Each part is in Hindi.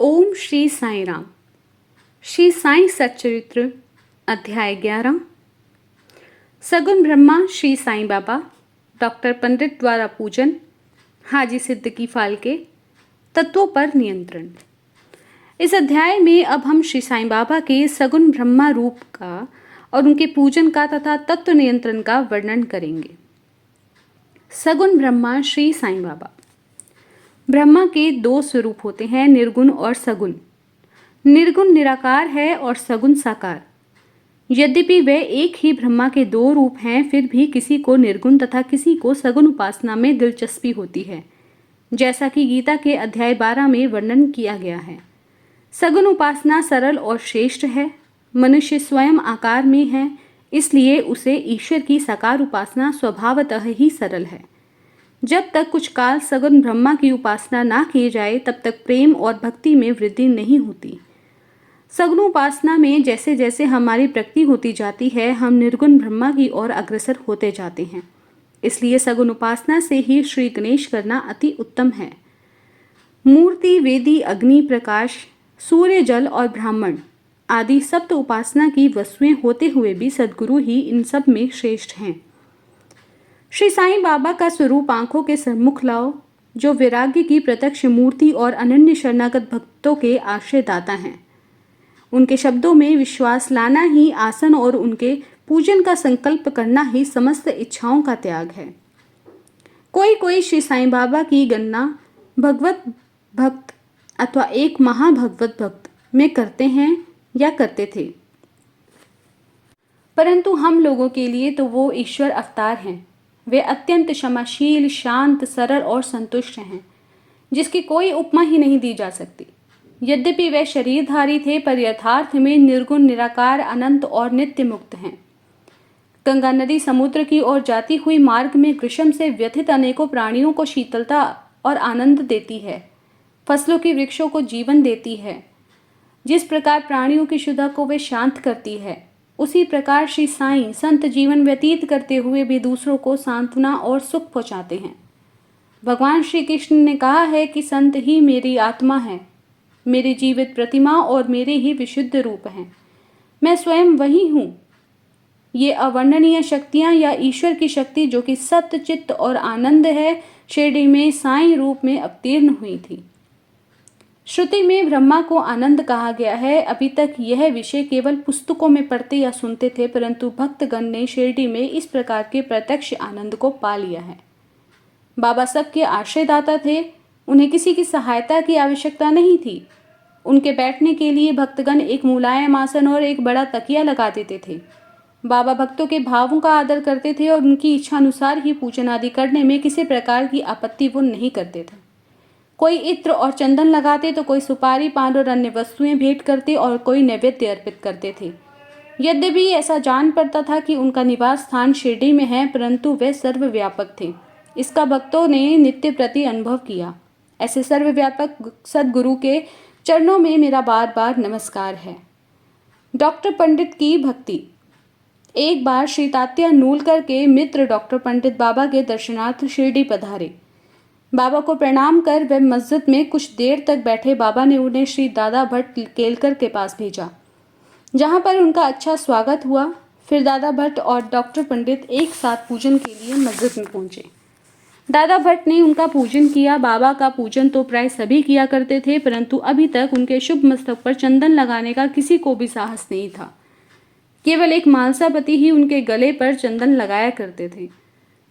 ओम श्री साई राम। श्री साई सच्चरित्र अध्याय 11। सगुन ब्रह्मा श्री साईं बाबा, डॉक्टर पंडित द्वारा पूजन, हाजी सिद्दीकी फाल्के, तत्वों पर नियंत्रण। इस अध्याय में अब हम श्री साईं बाबा के सगुन ब्रह्मा रूप का और उनके पूजन का तथा तत्व नियंत्रण का वर्णन करेंगे। सगुन ब्रह्मा श्री साईं बाबा। ब्रह्मा के दो स्वरूप होते हैं, निर्गुण और सगुण। निर्गुण निराकार है और सगुण साकार। यद्यपि वे एक ही ब्रह्मा के दो रूप हैं, फिर भी किसी को निर्गुण तथा किसी को सगुण उपासना में दिलचस्पी होती है, जैसा कि गीता के अध्याय 12 में वर्णन किया गया है। सगुण उपासना सरल और श्रेष्ठ है। मनुष्य स्वयं आकार में है, इसलिए उसे ईश्वर की साकार उपासना स्वभावतः ही सरल है। जब तक कुछ काल सगुण ब्रह्मा की उपासना ना की जाए, तब तक प्रेम और भक्ति में वृद्धि नहीं होती। सगुण उपासना में जैसे जैसे हमारी प्रगति होती जाती है, हम निर्गुण ब्रह्मा की ओर अग्रसर होते जाते हैं। इसलिए सगुण उपासना से ही श्री गणेश करना अति उत्तम है। मूर्ति, वेदी, अग्नि, प्रकाश, सूर्य, जल और ब्राह्मण आदि सप्त उपासना की वस्तुएं होते हुए भी सद्गुरु ही इन सब में श्रेष्ठ हैं। श्री साईं बाबा का स्वरूप आंखों के सम्मुख लाओ, जो वैराग्य की प्रत्यक्ष मूर्ति और अनन्य शरणागत भक्तों के आश्रयदाता हैं। उनके शब्दों में विश्वास लाना ही आसन और उनके पूजन का संकल्प करना ही समस्त इच्छाओं का त्याग है। कोई कोई श्री साईं बाबा की गणना भगवत भक्त अथवा एक महाभगवत भक्त में करते हैं या करते थे, परंतु हम लोगों के लिए तो वो ईश्वर अवतार हैं। वे अत्यंत क्षमाशील, शांत, सरल और संतुष्ट हैं, जिसकी कोई उपमा ही नहीं दी जा सकती। यद्यपि वे शरीरधारी थे, पर यथार्थ में निर्गुण, निराकार, अनंत और नित्य मुक्त हैं। गंगा नदी समुद्र की ओर जाती हुई मार्ग में ग्रीष्म से व्यथित अनेकों प्राणियों को शीतलता और आनंद देती है, फसलों की वृक्षों को जीवन देती है। जिस प्रकार प्राणियों की क्षुधा को वे शांत करती है, उसी प्रकार श्री साईं संत जीवन व्यतीत करते हुए भी दूसरों को सांत्वना और सुख पहुंचाते हैं। भगवान श्री कृष्ण ने कहा है कि संत ही मेरी आत्मा है, मेरी जीवित प्रतिमा और मेरे ही विशुद्ध रूप हैं। मैं स्वयं वही हूँ। ये अवर्णनीय शक्तियाँ या ईश्वर की शक्ति, जो कि सत्य, चित्त और आनंद है, शिरडी में साईं रूप में अवतीर्ण हुई थी। श्रुति में ब्रह्मा को आनंद कहा गया है। अभी तक यह विषय केवल पुस्तकों में पढ़ते या सुनते थे, परंतु भक्तगण ने शिरडी में इस प्रकार के प्रत्यक्ष आनंद को पा लिया है। बाबा सबके आश्रयदाता थे, उन्हें किसी की सहायता की आवश्यकता नहीं थी। उनके बैठने के लिए भक्तगण एक मुलायम आसन और एक बड़ा तकिया लगा देते थे। बाबा भक्तों के भावों का आदर करते थे और उनकी इच्छा अनुसार ही पूजन आदि करने में किसी प्रकार की आपत्ति वो नहीं करते थे। कोई इत्र और चंदन लगाते तो कोई सुपारी, पान और अन्य वस्तुएं भेंट करते और कोई नैवेद्य अर्पित करते थे। यद्यपि ऐसा जान पड़ता था कि उनका निवास स्थान शिरडी में है, परंतु वे सर्वव्यापक थे। इसका भक्तों ने नित्य प्रति अनुभव किया। ऐसे सर्वव्यापक सद्गुरु के चरणों में मेरा बार बार नमस्कार है। डॉक्टर पंडित की भक्ति। एक बार श्री तात्या नूलकर के मित्र डॉक्टर पंडित बाबा के दर्शनार्थ शिरडी पधारे। बाबा को प्रणाम कर वे मस्जिद में कुछ देर तक बैठे। बाबा ने उन्हें श्री दादा भट्ट केलकर के पास भेजा, जहां पर उनका अच्छा स्वागत हुआ। फिर दादा भट्ट और डॉक्टर पंडित एक साथ पूजन के लिए मस्जिद में पहुंचे। दादा भट्ट ने उनका पूजन किया। बाबा का पूजन तो प्राय सभी किया करते थे, परंतु अभी तक उनके शुभ मस्तक पर चंदन लगाने का किसी को भी साहस नहीं था। केवल एक मालसापति ही उनके गले पर चंदन लगाया करते थे।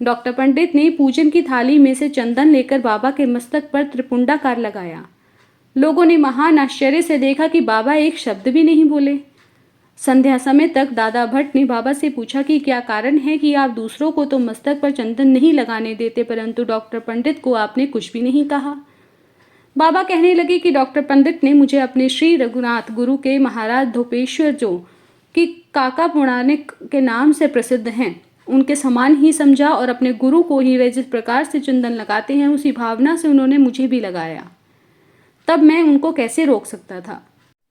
डॉक्टर पंडित ने पूजन की थाली में से चंदन लेकर बाबा के मस्तक पर त्रिपुंडाकार लगाया। लोगों ने महान आश्चर्य से देखा कि बाबा एक शब्द भी नहीं बोले। संध्या समय तक दादा भट्ट ने बाबा से पूछा कि क्या कारण है कि आप दूसरों को तो मस्तक पर चंदन नहीं लगाने देते, परंतु डॉक्टर पंडित को आपने कुछ भी नहीं कहा। बाबा कहने लगे कि डॉक्टर पंडित ने मुझे अपने श्री रघुनाथ गुरु के महाराज धोपेश्वर, जो कि काका पुराणिक के नाम से प्रसिद्ध हैं, उनके समान ही समझा और अपने गुरु को ही वे जिस प्रकार से चंदन लगाते हैं, उसी भावना से उन्होंने मुझे भी लगाया। तब मैं उनको कैसे रोक सकता था।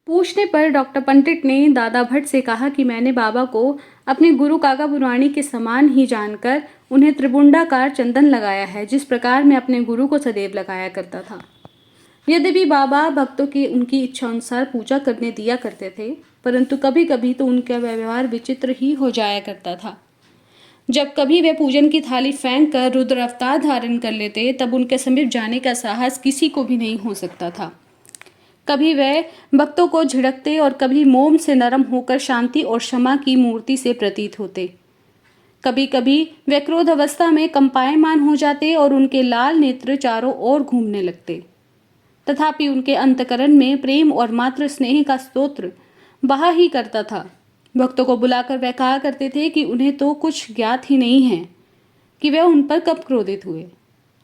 पूछने पर डॉक्टर पंडित ने दादा भट्ट से कहा कि मैंने बाबा को अपने गुरु काका पुराणी के समान ही जानकर उन्हें त्रिपुंडाकार चंदन लगाया है, जिस प्रकार मैं अपने गुरु को सदैव लगाया करता था। यद्यपि बाबा भक्तों की उनकी इच्छा अनुसार पूजा करने दिया करते थे, परंतु कभी कभी तो उनका व्यवहार विचित्र ही हो जाया करता था। जब कभी वे पूजन की थाली फेंक कर रुद्र अवतार धारण कर लेते, तब उनके समीप जाने का साहस किसी को भी नहीं हो सकता था। कभी वे भक्तों को झिड़कते और कभी मोम से नरम होकर शांति और क्षमा की मूर्ति से प्रतीत होते। कभी कभी वे क्रोध अवस्था में कंपायमान हो जाते और उनके लाल नेत्र चारों ओर घूमने लगते। तथापि उनके अंतकरण में प्रेम और मातृ स्नेह का स्तोत्र बहा ही करता था। भक्तों को बुलाकर वे कहा करते थे कि उन्हें तो कुछ ज्ञात ही नहीं है कि वे उन पर कब क्रोधित हुए।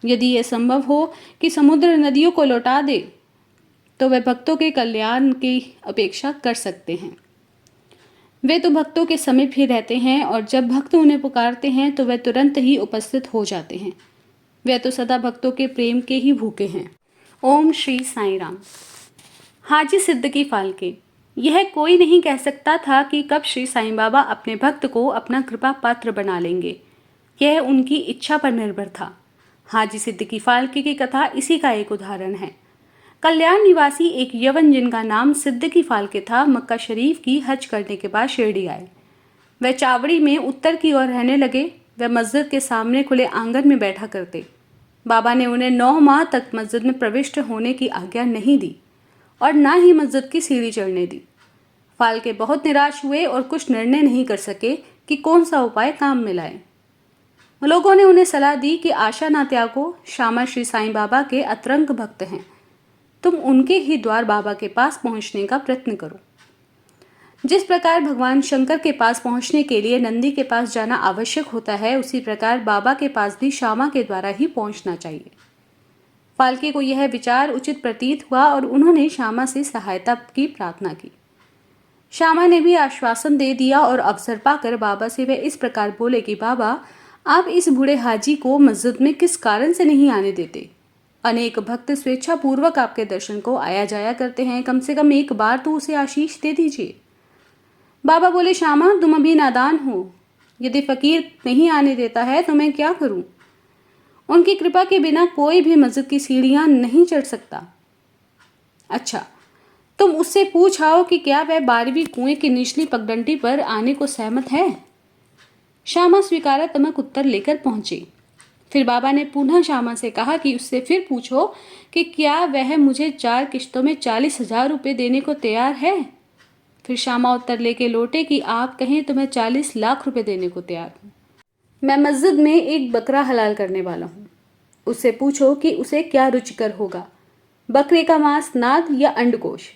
यदि यह संभव हो कि समुद्र नदियों को लौटा दे, तो वे भक्तों के कल्याण की अपेक्षा कर सकते हैं। वे तो भक्तों के समीप ही रहते हैं और जब भक्त उन्हें पुकारते हैं तो वे तुरंत ही उपस्थित हो जाते हैं। वे तो सदा भक्तों के प्रेम के ही भूखे हैं। ओम श्री साईं राम। हाजी सिद्दीकी फाल्के। यह कोई नहीं कह सकता था कि कब श्री साईं बाबा अपने भक्त को अपना कृपा पात्र बना लेंगे। यह उनकी इच्छा पर निर्भर था। हाजी सिद्दीकी फाल्के की कथा इसी का एक उदाहरण है। कल्याण निवासी एक यवन जिनका नाम सिद्दीकी फाल्के था, मक्का शरीफ की हज करने के बाद शिरडी आए। वह चावड़ी में उत्तर की ओर रहने लगे। वह मस्जिद के सामने खुले आंगन में बैठा करते। बाबा ने उन्हें 9 माह तक मस्जिद में प्रविष्ट होने की आज्ञा नहीं दी और ना ही मस्जिद की सीढ़ी चढ़ने दी। फाल्के बहुत निराश हुए और कुछ निर्णय नहीं कर सके कि कौन सा उपाय काम में लाए। लोगों ने उन्हें सलाह दी कि आशा ना त्यागो, श्यामा श्री साईं बाबा के अतरंग भक्त हैं, तुम उनके ही द्वार बाबा के पास पहुंचने का प्रयत्न करो। जिस प्रकार भगवान शंकर के पास पहुंचने के लिए नंदी के पास जाना आवश्यक होता है, उसी प्रकार बाबा के पास भी श्यामा के द्वारा ही पहुंचना चाहिए। फाल्के को यह विचार उचित प्रतीत हुआ और उन्होंने श्यामा से सहायता की प्रार्थना की। श्यामा ने भी आश्वासन दे दिया और अवसर पाकर बाबा से वे इस प्रकार बोले कि बाबा, आप इस बूढ़े हाजी को मस्जिद में किस कारण से नहीं आने देते? अनेक भक्त स्वेच्छा पूर्वक आपके दर्शन को आया जाया करते हैं, कम से कम एक बार तो उसे आशीष दे दीजिए। बाबा बोले, श्यामा, तुम अभी नादान हो। यदि फकीर नहीं आने देता है तो मैं क्या करूं? उनकी कृपा के बिना कोई भी मस्जिद की सीढ़ियां नहीं चढ़ सकता। अच्छा, तुम उससे पूछ आओ कि क्या वह 12वीं कुएं की निचली पगडंडी पर आने को सहमत है। श्यामा स्वीकारात्मक उत्तर लेकर पहुंची। फिर बाबा ने पुनः श्यामा से कहा कि उससे फिर पूछो कि क्या वह मुझे 4 किश्तों में 40,000 रुपये देने को तैयार है। फिर श्यामा उत्तर लेके लौटे कि आप कहें तो मैं 40 लाख रुपए देने को तैयार हूँ। मैं मस्जिद में एक बकरा हलाल करने वाला हूँ। उससे पूछो कि उसे क्या रुचिकर होगा, बकरे का मांस, नाद या अंडकोश।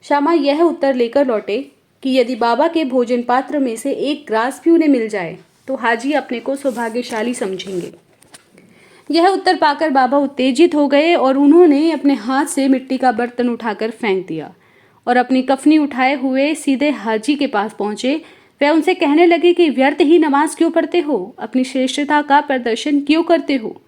श्यामा यह उत्तर लेकर लौटे कि यदि बाबा के भोजन पात्र में से एक ग्रास भी उन्हें मिल जाए तो हाजी अपने को सौभाग्यशाली समझेंगे। यह उत्तर पाकर बाबा उत्तेजित हो गए और उन्होंने अपने हाथ से मिट्टी का बर्तन उठाकर फेंक दिया और अपनी कफनी उठाए हुए सीधे हाजी के पास पहुंचे। वह उनसे कहने लगे कि व्यर्थ ही नमाज क्यों पढ़ते हो, अपनी श्रेष्ठता का प्रदर्शन क्यों करते हो?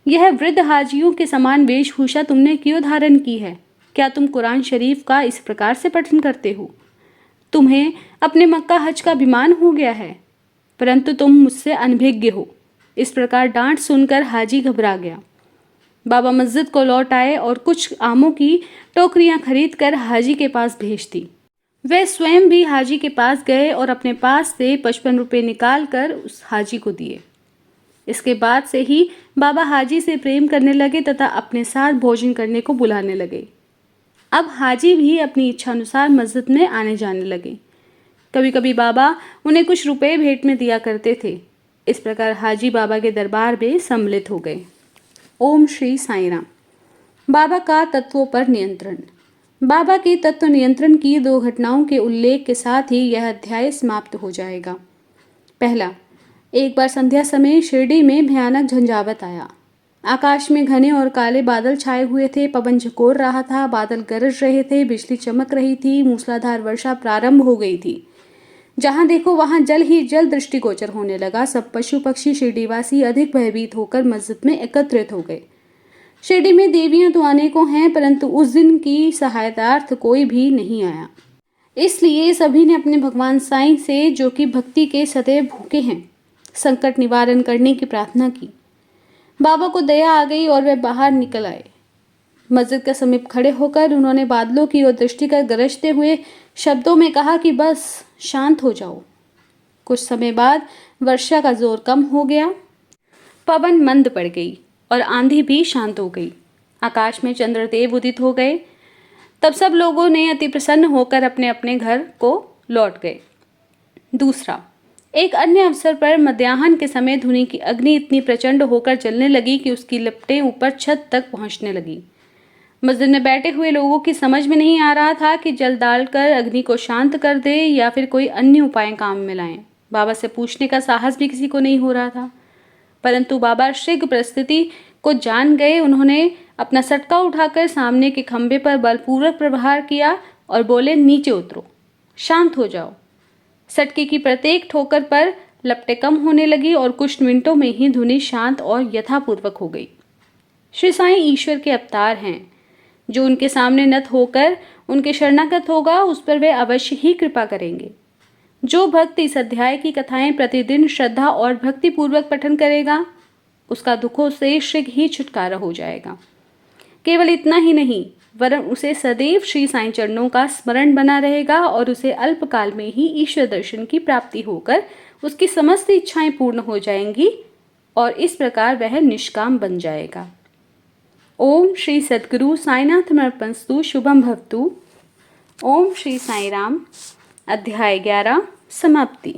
यह वृद्ध हाजियों के समान वेशभूषा तुमने क्यों धारण की है? क्या तुम कुरान शरीफ का इस प्रकार से पठन करते हो? तुम्हें अपने मक्का हज का अभिमान हो गया है, परंतु तुम मुझसे अनभिज्ञ हो। इस प्रकार डांट सुनकर हाजी घबरा गया। बाबा मस्जिद को लौट आए और कुछ आमों की टोकरियां खरीद कर हाजी के पास भेज दी। वे स्वयं भी हाजी के पास गए और अपने पास से 55 रुपये निकाल कर उस हाजी को दिए। इसके बाद से ही बाबा हाजी से प्रेम करने लगे तथा अपने साथ भोजन करने को बुलाने लगे। अब हाजी भी अपनी इच्छा अनुसार मस्जिद में आने जाने लगे। कभी कभी बाबा उन्हें कुछ रुपए भेंट में दिया करते थे। इस प्रकार हाजी बाबा के दरबार में सम्मिलित हो गए। ओम श्री साईं राम। बाबा का तत्वों पर नियंत्रण। बाबा के तत्व नियंत्रण की 2 घटनाओं के उल्लेख के साथ ही यह अध्याय समाप्त हो जाएगा। पहला, एक बार संध्या समय शिरडी में भयानक झंझावात आया। आकाश में घने और काले बादल छाए हुए थे। पवन झकोर रहा था, बादल गरज रहे थे, बिजली चमक रही थी, मूसलाधार वर्षा प्रारंभ हो गई थी। जहां देखो वहां जल ही जल दृष्टिगोचर होने लगा। सब पशु पक्षी शिरडीवासी अधिक भयभीत होकर मस्जिद में एकत्रित हो गए। शिरडी में देवियां तो अनेकों हैं, परंतु उस दिन की सहायतार्थ कोई भी नहीं आया। इसलिए सभी ने अपने भगवान साईं से, जो कि भक्ति के सदैव भूखे हैं, संकट निवारण करने की प्रार्थना की। बाबा को दया आ गई और वे बाहर निकल आए। मस्जिद के समीप खड़े होकर उन्होंने बादलों की ओर दृष्टि कर गरजते हुए शब्दों में कहा कि बस शांत हो जाओ। कुछ समय बाद वर्षा का जोर कम हो गया, पवन मंद पड़ गई और आंधी भी शांत हो गई। आकाश में चंद्रदेव उदित हो गए। तब सब लोगों ने अति प्रसन्न होकर अपने अपने घर को लौट गए। दूसरा, एक अन्य अवसर पर मध्याह्न के समय धुनी की अग्नि इतनी प्रचंड होकर जलने लगी कि उसकी लपटें ऊपर छत तक पहुंचने लगी। मस्जिद में बैठे हुए लोगों की समझ में नहीं आ रहा था कि जल डालकर अग्नि को शांत कर दे या फिर कोई अन्य उपाय काम में लाएं। बाबा से पूछने का साहस भी किसी को नहीं हो रहा था, परंतु बाबा शीघ्र परिस्थिति को जान गए। उन्होंने अपना सटका उठाकर सामने के खंभे पर बलपूर्वक प्रहार किया और बोले, नीचे उतरो, शांत हो जाओ। सटके की प्रत्येक ठोकर पर लपटें कम होने लगी और कुछ मिनटों में ही धुनी शांत और यथापूर्वक हो गई। श्री साईं ईश्वर के अवतार हैं। जो उनके सामने नत होकर उनके शरणागत होगा उस पर वे अवश्य ही कृपा करेंगे। जो भक्त इस अध्याय की कथाएं प्रतिदिन श्रद्धा और भक्तिपूर्वक पठन करेगा उसका दुखों से शीघ्र ही छुटकारा हो जाएगा। केवल इतना ही नहीं, वरन उसे सदैव श्री साईं चरणों का स्मरण बना रहेगा और उसे अल्पकाल में ही ईश्वर दर्शन की प्राप्ति होकर उसकी समस्त इच्छाएं पूर्ण हो जाएंगी और इस प्रकार वह निष्काम बन जाएगा। ओम श्री सद्गुरु साईनाथमर्पणस्तु शुभम भवतु। ओम श्री साई राम। अध्याय 11 समाप्ति।